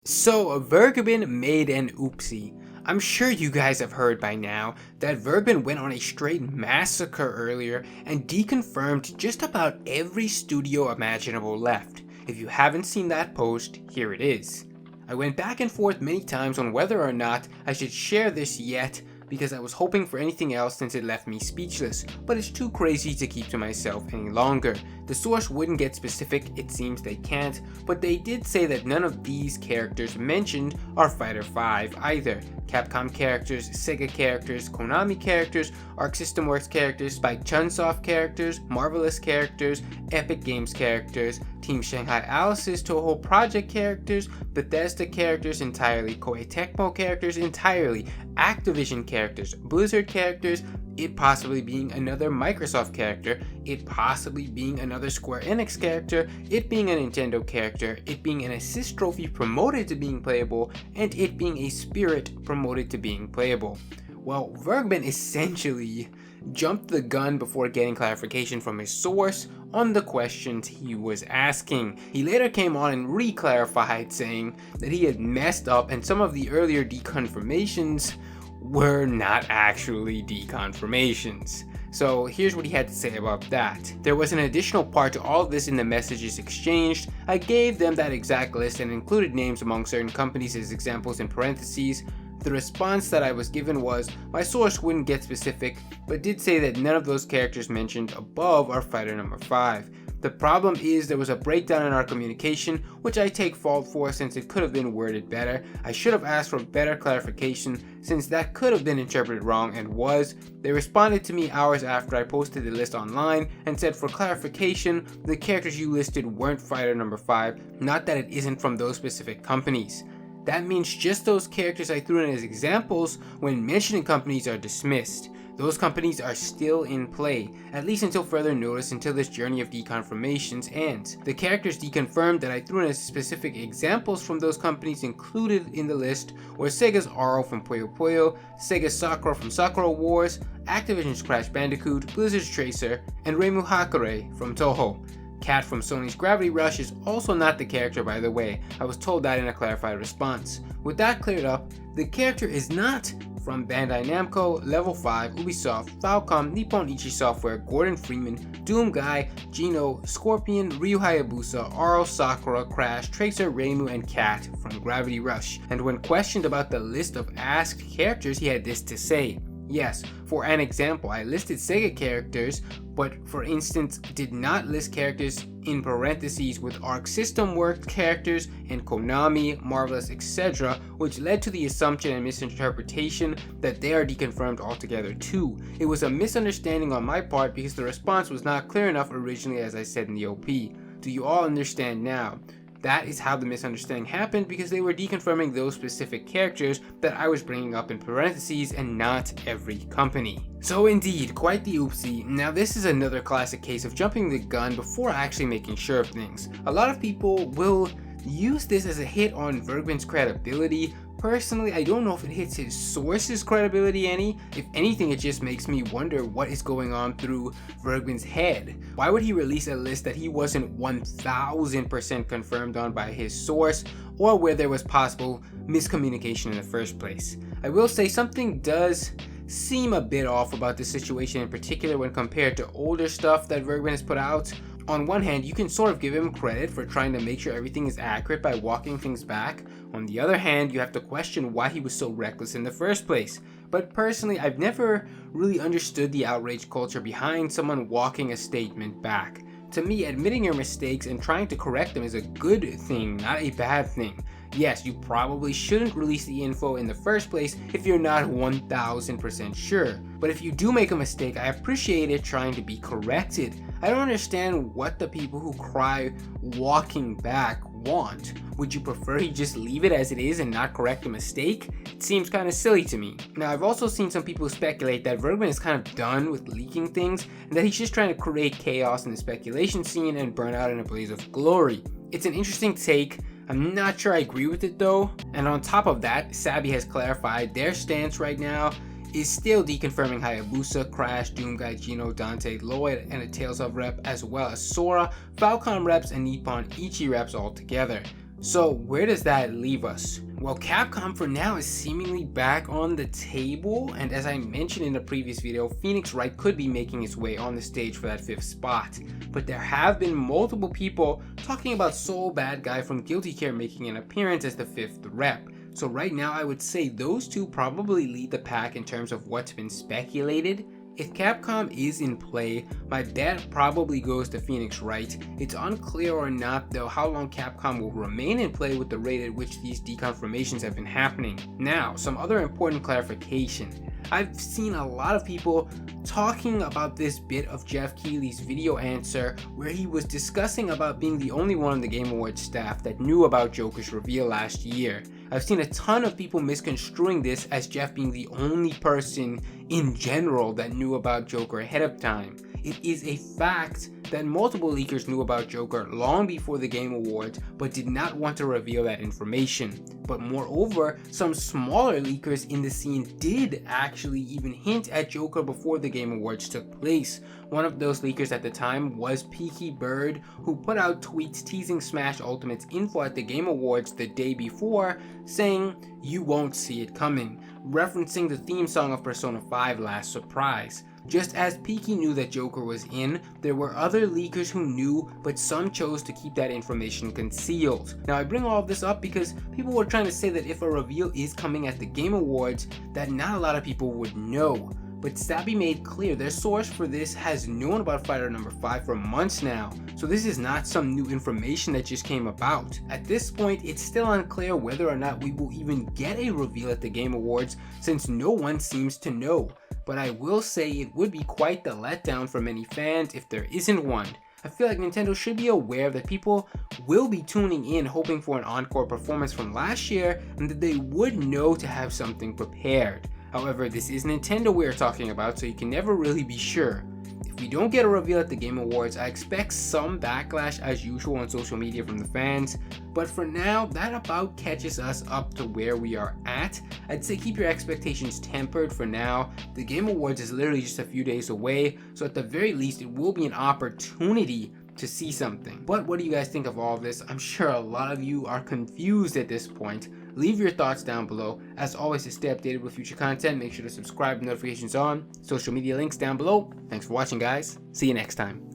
So, Vergebens made an oopsie. I'm sure you guys have heard by now that Vergebens went on a straight massacre earlier and deconfirmed just about every studio imaginable left. If you haven't seen that post, here it is. I went back and forth many times on whether or not I should share this yet, because I was hoping for anything else since it left me speechless, but it's too crazy to keep to myself any longer. The source wouldn't get specific, it seems they can't, but they did say that none of these characters mentioned are Fighter 5 either. Capcom characters, Sega characters, Konami characters, Arc System Works characters, Spike Chunsoft characters, Marvelous characters, Epic Games characters, Team Shanghai Alice's Toho Project characters, Bethesda characters entirely, Koei Tecmo characters entirely, Activision characters, Blizzard characters, it possibly being another Microsoft character, it possibly being another Square Enix character, it being a Nintendo character, it being an assist trophy promoted to being playable, and it being a spirit promoted to being playable. Well, Vergebens essentially jumped the gun before getting clarification from his source on the questions he was asking. He later came on and re-clarified, saying that he had messed up and some of the earlier deconfirmations were not actually deconfirmations. So here's what he had to say about that. There was an additional part to all of this in the messages exchanged. I gave them that exact list and included names among certain companies as examples in parentheses. The response that I was given was, my source wouldn't get specific, but did say that none of those characters mentioned above are Fighter number 5. The problem is there was a breakdown in our communication, which I take fault for since it could have been worded better. I should have asked for better clarification since that could have been interpreted wrong and was. They responded to me hours after I posted the list online and said, for clarification, the characters you listed weren't Fighter number 5, not that it isn't from those specific companies. That means just those characters I threw in as examples when mentioning companies are dismissed. Those companies are still in play, at least until further notice, until this journey of deconfirmations ends. The characters deconfirmed that I threw in as specific examples from those companies included in the list were Sega's Aro from Puyo Puyo, Sega's Sakura from Sakura Wars, Activision's Crash Bandicoot, Blizzard's Tracer, and Reimu Hakare from Toho. Cat from Sony's Gravity Rush is also not the character, by the way. I was told that in a clarified response. With that cleared up, the character is not from Bandai Namco, Level 5, Ubisoft, Falcom, Nippon Ichi Software, Gordon Freeman, Doom Guy, Gino, Scorpion, Ryu Hayabusa, Aro, Sakura, Crash, Tracer, Reimu, and Cat from Gravity Rush. And when questioned about the list of asked characters, he had this to say. Yes, for an example, I listed Sega characters, but for instance did not list characters in parentheses with Arc System Works characters and Konami, Marvelous, etc., which led to the assumption and misinterpretation that they are deconfirmed altogether too. It was a misunderstanding on my part because the response was not clear enough originally, as I said in the OP. Do you all understand now? That is how the misunderstanding happened, because they were deconfirming those specific characters that I was bringing up in parentheses and not every company. So indeed, quite the oopsie. Now this is another classic case of jumping the gun before actually making sure of things. A lot of people will use this as a hit on Vergebens' credibility. Personally, I don't know if it hits his source's credibility any. If anything, it just makes me wonder what is going on through Vergebens' head. Why would he release a list that he wasn't 1000% confirmed on by his source, or where there was possible miscommunication in the first place? I will say something does seem a bit off about this situation in particular when compared to older stuff that Vergebens has put out. On one hand, you can sort of give him credit for trying to make sure everything is accurate by walking things back. On the other hand, you have to question why he was so reckless in the first place. But personally, I've never really understood the outrage culture behind someone walking a statement back. To me, admitting your mistakes and trying to correct them is a good thing, not a bad thing. Yes, you probably shouldn't release the info in the first place if you're not 1000% sure. But if you do make a mistake, I appreciate it trying to be corrected. I don't understand what the people who cry walking back want. Would you prefer he just leave it as it is and not correct the mistake? It seems kind of silly to me. Now, I've also seen some people speculate that Vergebens is kind of done with leaking things and that he's just trying to create chaos in the speculation scene and burn out in a blaze of glory. It's an interesting take. I'm not sure I agree with it though. And on top of that, Sabi has clarified their stance right now is still deconfirming Hayabusa, Crash, Doomguy, Gino, Dante, Lloyd, and a Tales of rep, as well as Sora, Falcon reps, and Nippon Ichi reps all together. So where does that leave us? Well, Capcom for now is seemingly back on the table, and as I mentioned in the previous video, Phoenix Wright could be making its way on the stage for that 5th spot. But there have been multiple people talking about Soul Bad Guy from Guilty Gear making an appearance as the 5th rep. So right now I would say those two probably lead the pack in terms of what's been speculated. If Capcom is in play, my bet probably goes to Phoenix Wright. It's unclear or not though how long Capcom will remain in play with the rate at which these deconfirmations have been happening. Now, some other important clarification. I've seen a lot of people talking about this bit of Jeff Keighley's video answer where he was discussing about being the only one on the Game Awards staff that knew about Joker's reveal last year. I've seen a ton of people misconstruing this as Jeff being the only person in general that knew about Joker ahead of time. It is a fact that multiple leakers knew about Joker long before the Game Awards but did not want to reveal that information. But moreover, some smaller leakers in the scene did actually even hint at Joker before the Game Awards took place. One of those leakers at the time was Peaky Bird, who put out tweets teasing Smash Ultimate's info at the Game Awards the day before, saying, "You won't see it coming," referencing the theme song of Persona 5 Last Surprise. Just as Peaky knew that Joker was in, there were other leakers who knew, but some chose to keep that information concealed. Now I bring all of this up because people were trying to say that if a reveal is coming at the Game Awards, that not a lot of people would know. But Stabby made clear their source for this has known about Fighter number 5 for months now, so this is not some new information that just came about. At this point, it's still unclear whether or not we will even get a reveal at the Game Awards since no one seems to know. But I will say it would be quite the letdown for many fans if there isn't one. I feel like Nintendo should be aware that people will be tuning in hoping for an encore performance from last year and that they would know to have something prepared. However, this is Nintendo we're talking about, so you can never really be sure. If we don't get a reveal at the Game Awards, I expect some backlash as usual on social media from the fans, but for now, that about catches us up to where we are at. I'd say keep your expectations tempered for now. The Game Awards is literally just a few days away, so at the very least, it will be an opportunity to see something. But what do you guys think of all of this? I'm sure a lot of you are confused at this point. Leave your thoughts down below. As always, to stay updated with future content, make sure to subscribe with notifications on. Social media links down below. Thanks for watching, guys. See you next time.